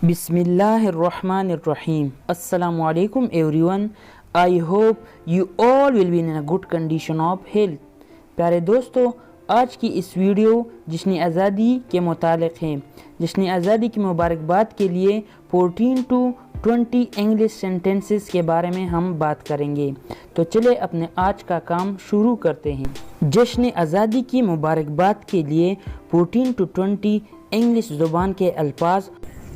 Bismillahirrahmanirrahim. Assalamu alaikum everyone. I hope you all will be in a good condition of health. प्यारे दोस्तों, आज की इस video जश्न आज़ादी के मुतालिक है। जश्न आज़ादी की मुबारकबाद के लिए 14 to 20 इंग्लिश सेंटेंसेस के बारे में हम बात करेंगे। तो चले अपने आज का काम शुरू करते हैं। जश्न आज़ादी की मुबारकबाद के लिए 14 to 20 इंग्लिश ज़ुबान के अल्फाज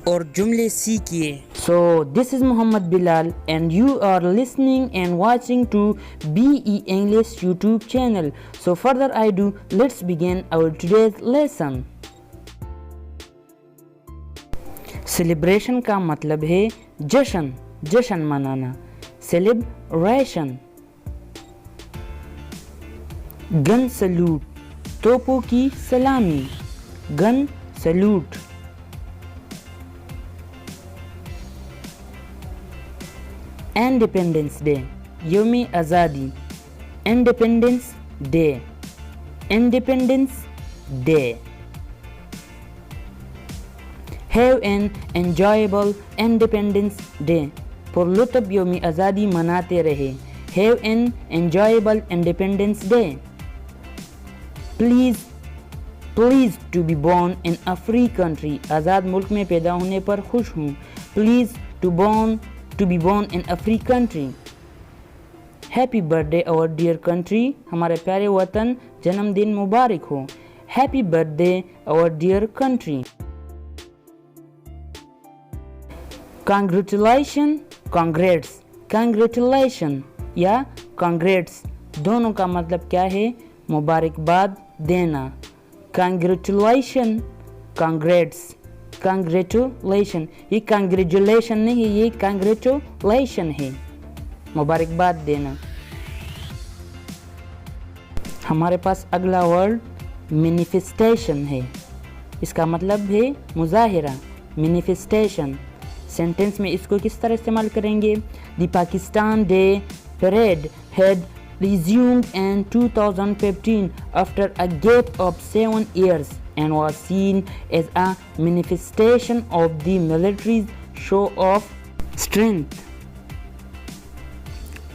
और जुमले सीखिए। So this is Muhammad Bilal and you are listening and watching to BE English YouTube channel. So further ado, let's begin our today's lesson. Celebration का मतलब है जश्न, जश्न मनाना। सेलिब्रेशन। गन सलूट, तोपों की सलामी। Gun salute. इंडिपेंडेंस डे, यौम आज़ादी। Independence day, independence day. Have an enjoyable independence day, पुरलुत्फ़ यौम आज़ादी मनाते रहे। Have an enjoyable independence day. Please please to be born in a free country, आज़ाद मुल्क में पैदा होने पर खुश हूँ। Please to be born in a free country. Happy birthday our dear country, हमारे प्यारे वतन, जन्मदिन मुबारक हो। Happy birthday our dear country. Congratulation, congrats, congratulation या congrats दोनों का मतलब क्या है? मुबारकबाद देना। Congratulation, congrats, congratulation. ये कंग्रेचुलेशन नहीं है, ये कंग्रेचुलेशन है, मुबारकबाद देना। हमारे पास अगला वर्ड मैनिफेस्टेशन है। इसका मतलब है मुजाहिरा, मैनिफेस्टेशन। सेंटेंस में इसको किस तरह इस्तेमाल करेंगे? The Pakistan day parade had resumed in 2015 after a gap of 7 years and was seen as a manifestation of the military's show of strength.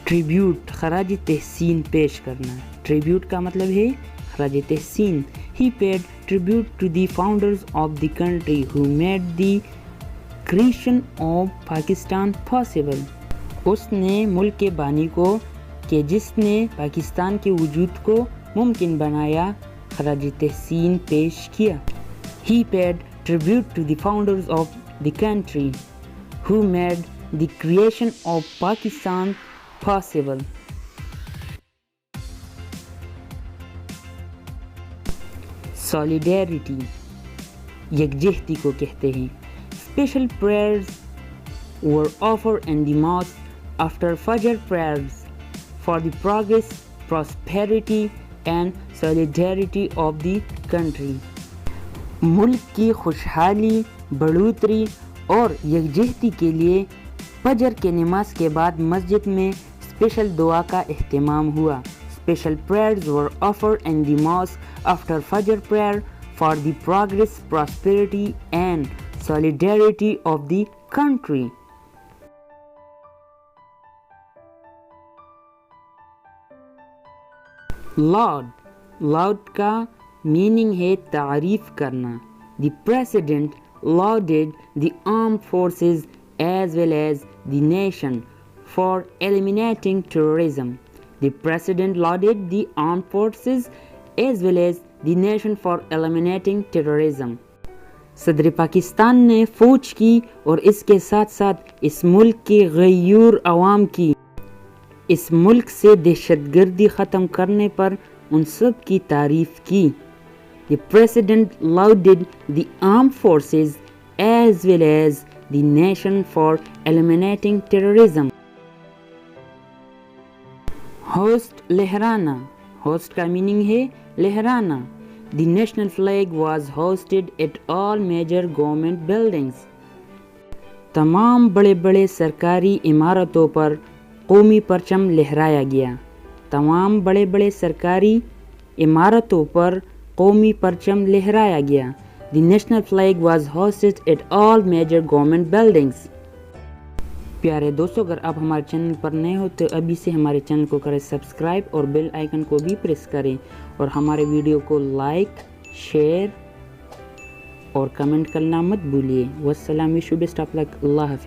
Tribute, खराज तहसीन पेश करना। ट्रिब्यूट का मतलब है खराज तहसीन। He paid tribute to the founders of the country who made the creation of Pakistan possible. उसने मुल्क के बानी को कि जिसने पाकिस्तान के वजूद को मुमकिन बनाया, खराज तहसीन पेश किया। He paid tribute to the founders of the country who made the creation of Pakistan possible. Solidarity, यकजहती को कहते हैं। Special prayers were offered in the mosque after Fajr prayers for the progress, prosperity and solidarity of the country. मुल्क की खुशहाली, बढ़ोतरी और यकजहती के लिए फजर के नमाज के बाद मस्जिद में स्पेशल दुआ का एहतमाम हुआ। Special prayers were offered in the mosque after Fajr prayer for the progress, prosperity and solidarity of the country. Lord, Lord का मीनिंग है तारीफ करना। The president lauded the armed forces as well as the nation for eliminating terrorism. The president lauded the armed forces as well as the nation for eliminating terrorism. सदर पाकिस्तान ने फौज की और इसके साथ साथ इस मुल्क की गयूर अवाम की, इस मुल्क से दहशतगर्दी ख़त्म करने पर उन सब की तारीफ़ की। The president lauded the armed forces as well as the nation for eliminating terrorism. Hoist, लहराना। होस्ट का मीनिंग है लहराना। The national flag was hoisted at all major government buildings. तमाम बड़े बड़े सरकारी इमारतों पर कौमी परचम लहराया गया। तमाम बड़े बड़े सरकारी इमारतों पर कौमी परचम लहराया गया। The national flag was hoisted at all major government buildings. प्यारे दोस्तों, अगर आप हमारे चैनल पर नए हो तो अभी से हमारे चैनल को करें सब्सक्राइब और बेल आइकन को भी प्रेस करें और हमारे वीडियो को लाइक, शेयर और कमेंट करना मत भूलिए। वस्सलाम, wish you best of luck. अल्लाह हाफिज़।